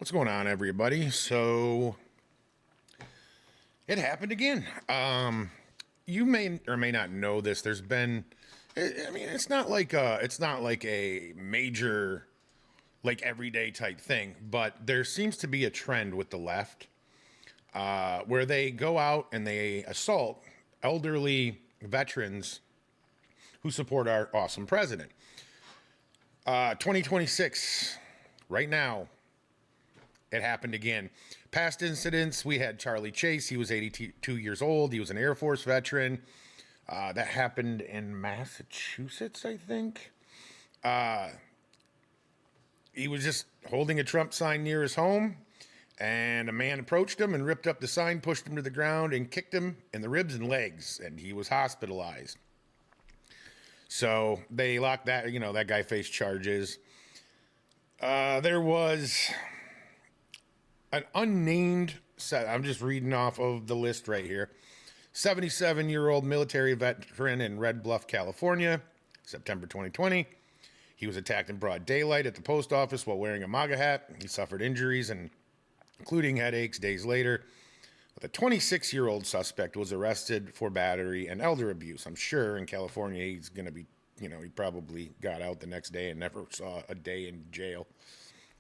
What's going on, everybody? So it happened again. You may or may not know this. There's been, I mean, it's not like a major, like everyday type thing, but there seems to be a trend with the left where they go out and they assault elderly veterans who support our awesome president. 2026, right now, it happened again. Past incidents, we had Charlie Chase. He was 82 years old. He was an Air Force veteran. That happened in Massachusetts, I think. He was just holding a Trump sign near his home, and a man approached him and ripped up the sign, pushed him to the ground, and kicked him in the ribs and legs, and he was hospitalized. So they locked that, that guy faced charges. There was an unnamed set. I'm just reading off of the list right here. 77-year-old military veteran in Red Bluff, California, September 2020. He was attacked in broad daylight at the post office while wearing a MAGA hat. He suffered injuries, including headaches, days later. The 26-year-old suspect was arrested for battery and elder abuse. I'm sure in California he's going to be, he probably got out the next day and never saw a day in jail.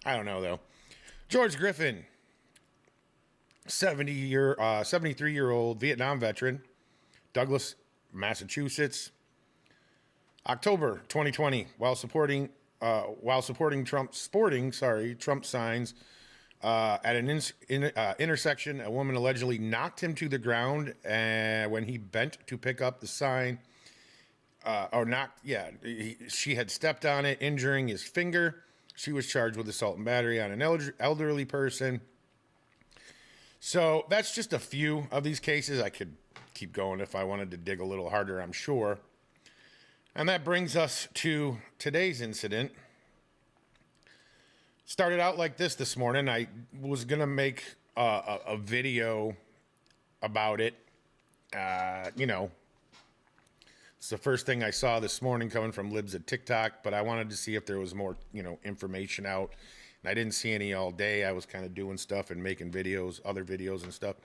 I don't know, though. George Griffin, 73-year-old Vietnam veteran, Douglas, Massachusetts. October 2020, while supporting Trump signs at an intersection, a woman allegedly knocked him to the ground when he bent to pick up the sign. She had stepped on it, injuring his finger. She was charged with assault and battery on an elderly person. So that's just a few of these cases. I could keep going if I wanted to dig a little harder, I'm sure. And that brings us to today's incident. Started out like this morning. I was going to make a video about it. It's the first thing I saw this morning coming from libs at TikTok, but I wanted to see if there was more, information out. And I didn't see any all day. I was kind of doing stuff and making videos, other videos and stuff.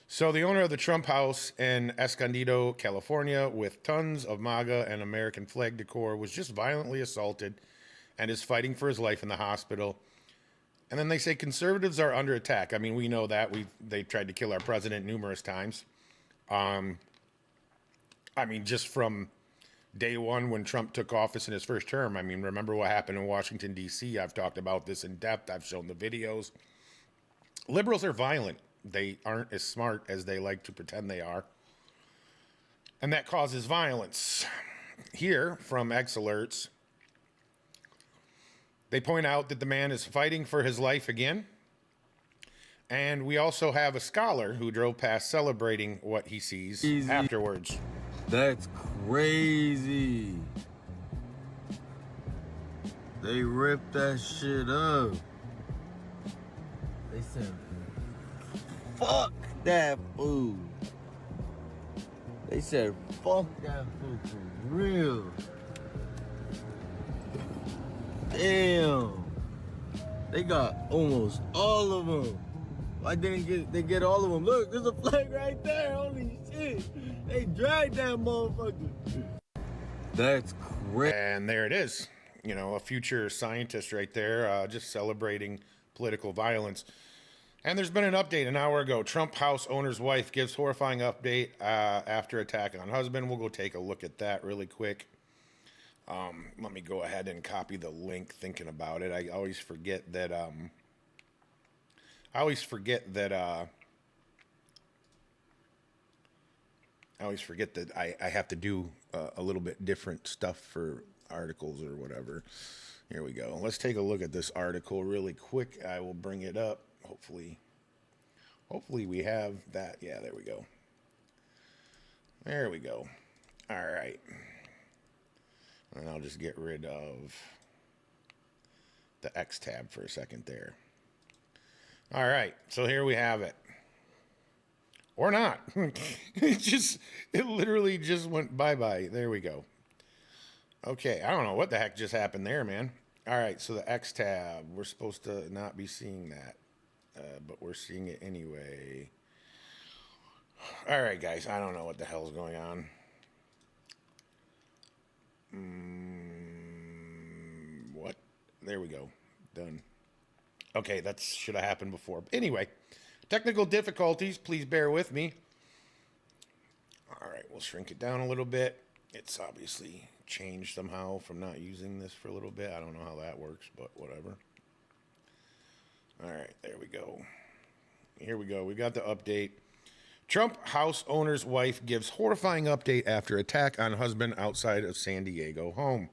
So the owner of the Trump house in Escondido, California, with tons of MAGA and American flag decor, was just violently assaulted and is fighting for his life in the hospital. And then they say conservatives are under attack. I mean, we know that. They tried to kill our president numerous times. Just from day one when Trump took office in his first term. I mean, remember what happened in Washington, D.C.? I've talked about this in depth. I've shown the videos. Liberals are violent. They aren't as smart as they like to pretend they are. And that causes violence. Here, from X Alerts, they point out that the man is fighting for his life again. And we also have a scholar who drove past celebrating what he sees afterwards. That's crazy. They ripped that shit up. They said, fuck that food. They said, fuck that food for real. Damn. They got almost all of them. Why didn't they get all of them? Look, there's a flag right there. Holy shit. They dragged that motherfucker. That's crazy. And there it is. A future scientist right there, just celebrating political violence. And there's been an update an hour ago. Trump house owner's wife gives horrifying update after attack on husband. We'll go take a look at that really quick. Let me go ahead and copy the link thinking about it. I always forget that I have to do a little bit different stuff for articles or whatever. Here we go. Let's take a look at this article really quick. I will bring it up. Hopefully we have that. Yeah, there we go. There we go. All right. And I'll just get rid of the X tab for a second there. All right. So here we have it. Or not. It literally just went bye-bye. There we go. Okay. I don't know what the heck just happened there, man. All right, so the X tab. We're supposed to not be seeing that, but we're seeing it anyway. All right, guys. I don't know what the hell's going on. What? There we go. Done. Okay, that should have happened before. Anyway, technical difficulties. Please bear with me. All right, we'll shrink it down a little bit. It's obviously changed somehow from not using this for a little bit. I don't know how that works, but whatever. All right, there we go. Here we go. We got the update. Trump house owner's wife gives horrifying update after attack on husband outside of San Diego home.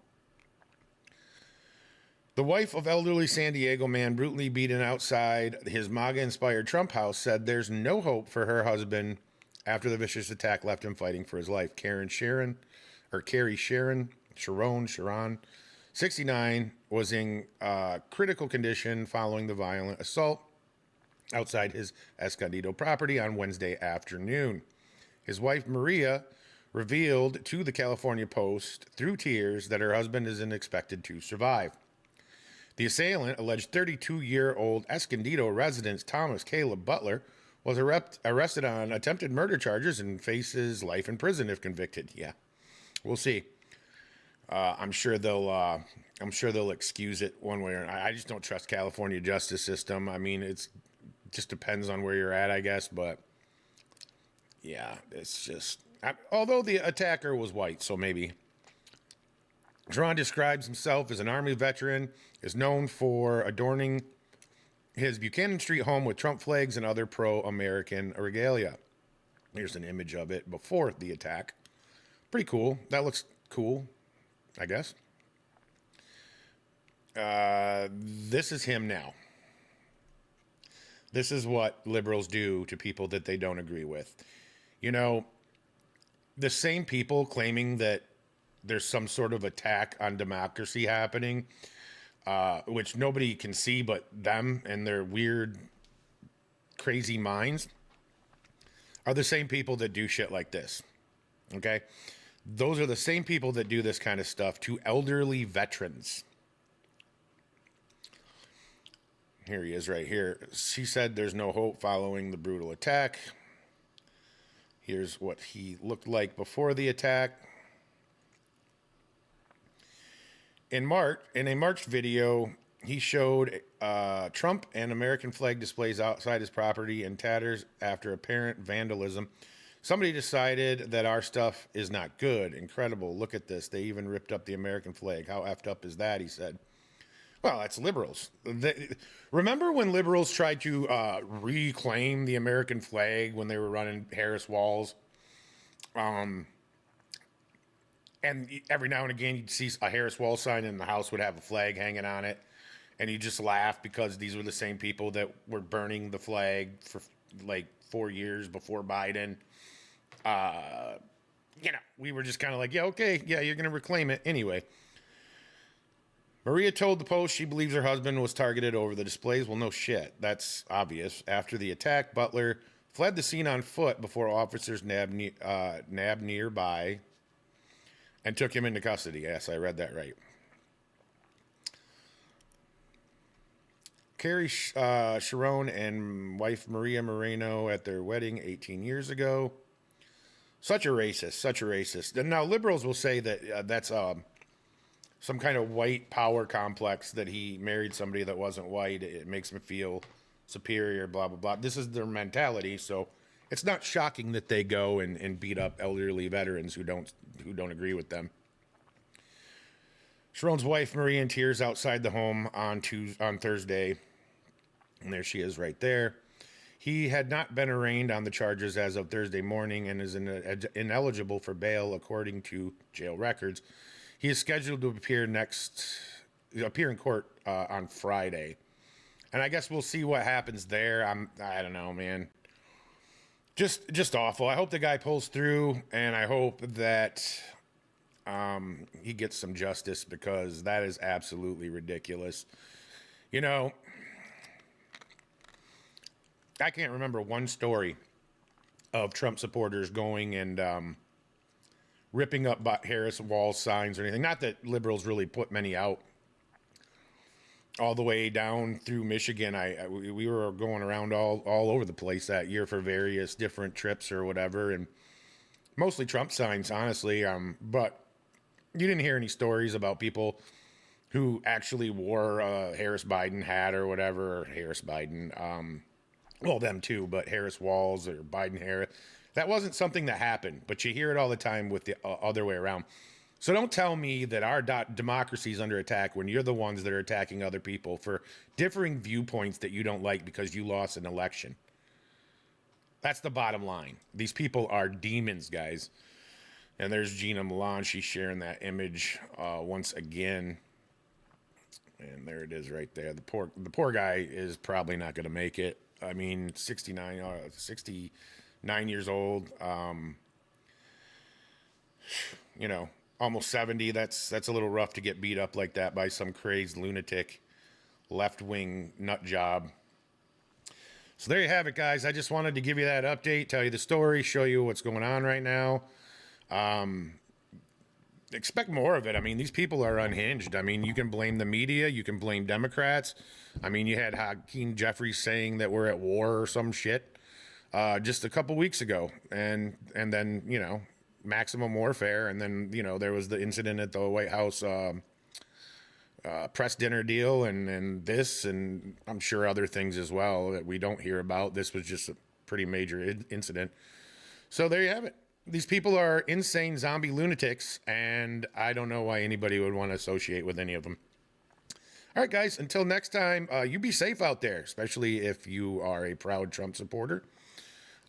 The wife of elderly San Diego man brutally beaten outside his MAGA-inspired Trump house said there's no hope for her husband after the vicious attack left him fighting for his life. Carrie Sharon, 69, was in critical condition following the violent assault outside his Escondido property on Wednesday afternoon. His wife, Maria, revealed to the California Post through tears that her husband isn't expected to survive. The assailant, alleged 32-year-old Escondido resident Thomas Caleb Butler, was arrested on attempted murder charges and faces life in prison if convicted. Yeah, we'll see. I'm sure they'll excuse it one way or another. I just don't trust California justice system. I mean, it's just depends on where you're at, I guess. But yeah, it's just. Although the attacker was white, so maybe. Dron describes himself as an Army veteran, is known for adorning his Buchanan Street home with Trump flags and other pro-American regalia. Here's an image of it before the attack. Pretty cool. That looks cool, I guess. This is him now. This is what liberals do to people that they don't agree with. You know, the same people claiming that there's some sort of attack on democracy happening, which nobody can see but them and their weird, crazy minds, are the same people that do shit like this. Okay? Those are the same people that do this kind of stuff to elderly veterans. Here he is right here. She said there's no hope following the brutal attack. Here's what he looked like before the attack. In a March video, he showed Trump and American flag displays outside his property in tatters after apparent vandalism. Somebody decided that our stuff is not good. Incredible. Look at this. They even ripped up the American flag. How effed up is that? He said. Well, that's liberals. Remember when liberals tried to reclaim the American flag when they were running Harris Walls? And every now and again, you'd see a Harris Wall sign and the house would have a flag hanging on it. And you just laugh because these were the same people that were burning the flag for like 4 years before Biden. We were just kind of like, yeah, okay, yeah, you're going to reclaim it. Anyway, Maria told the Post she believes her husband was targeted over the displays. Well, no shit. That's obvious. After the attack, Butler fled the scene on foot before officers nabbed nearby and took him into custody. Yes, I read that right. Carrie Sharon and wife Maria Moreno at their wedding 18 years ago. Such a racist. And now liberals will say that that's some kind of white power complex that he married somebody that wasn't white. It makes him feel superior, blah, blah, blah. This is their mentality, so it's not shocking that they go and beat up elderly veterans who don't agree with them. Sharon's wife, Maria, in tears outside the home on Thursday. And there she is right there. He had not been arraigned on the charges as of Thursday morning and is ineligible for bail according to jail records. He is scheduled to appear in court on Friday. And I guess we'll see what happens there. I don't know, man. Just awful. I hope the guy pulls through, and I hope that he gets some justice, because that is absolutely ridiculous. You know, I can't remember one story of Trump supporters going and ripping up Harris Wall signs or anything. Not that liberals really put many out. all the way down through Michigan. We were going around all over the place that year for various different trips or whatever, and mostly Trump signs, honestly. But you didn't hear any stories about people who actually wore a Harris Biden hat or whatever, or Harris Biden. Well, them too, but Harris Walls or Biden Harris. That wasn't something that happened, but you hear it all the time with the other way around. So don't tell me that our democracy is under attack when you're the ones that are attacking other people for differing viewpoints that you don't like because you lost an election. That's the bottom line. These people are demons, guys. And there's Gina Milan. She's sharing that image once again. And there it is right there. The poor guy is probably not going to make it. I mean, 69 years old. You know, almost 70. That's a little rough to get beat up like that by some crazed lunatic left-wing nut job. So there you have it, guys. I just wanted to give you that update, tell you the story, show you what's going on right now. Expect more of it. I mean, these people are unhinged. I mean, you can blame the media, you can blame Democrats. I mean, you had Hakeem Jeffries saying that we're at war or some shit just a couple weeks ago, and then maximum warfare, and then there was the incident at the White House press dinner deal, and this, and I'm sure other things as well that we don't hear about. This was just a pretty major incident. So there you have it. These people are insane zombie lunatics, and I don't know why anybody would want to associate with any of them. All right, guys, until next time, you be safe out there, especially if you are a proud Trump supporter.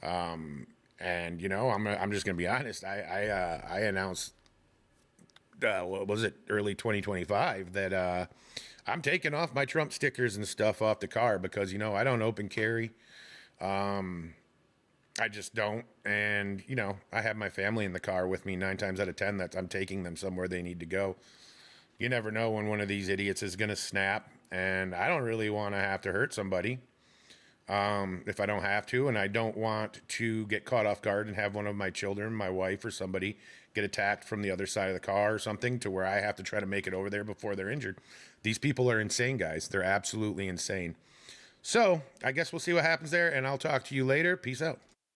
And, I'm just going to be honest. I announced, what was it, early 2025, that I'm taking off my Trump stickers and stuff off the car because, I don't open carry. I just don't. And, I have my family in the car with me 9 times out of 10 that I'm taking them somewhere they need to go. You never know when one of these idiots is going to snap. And I don't really want to have to hurt somebody if I don't have to. And I don't want to get caught off guard and have one of my children, my wife or somebody get attacked from the other side of the car or something to where I have to try to make it over there before they're injured. These people are insane, guys. They're absolutely insane. So I guess we'll see what happens there, and I'll talk to you later. Peace out.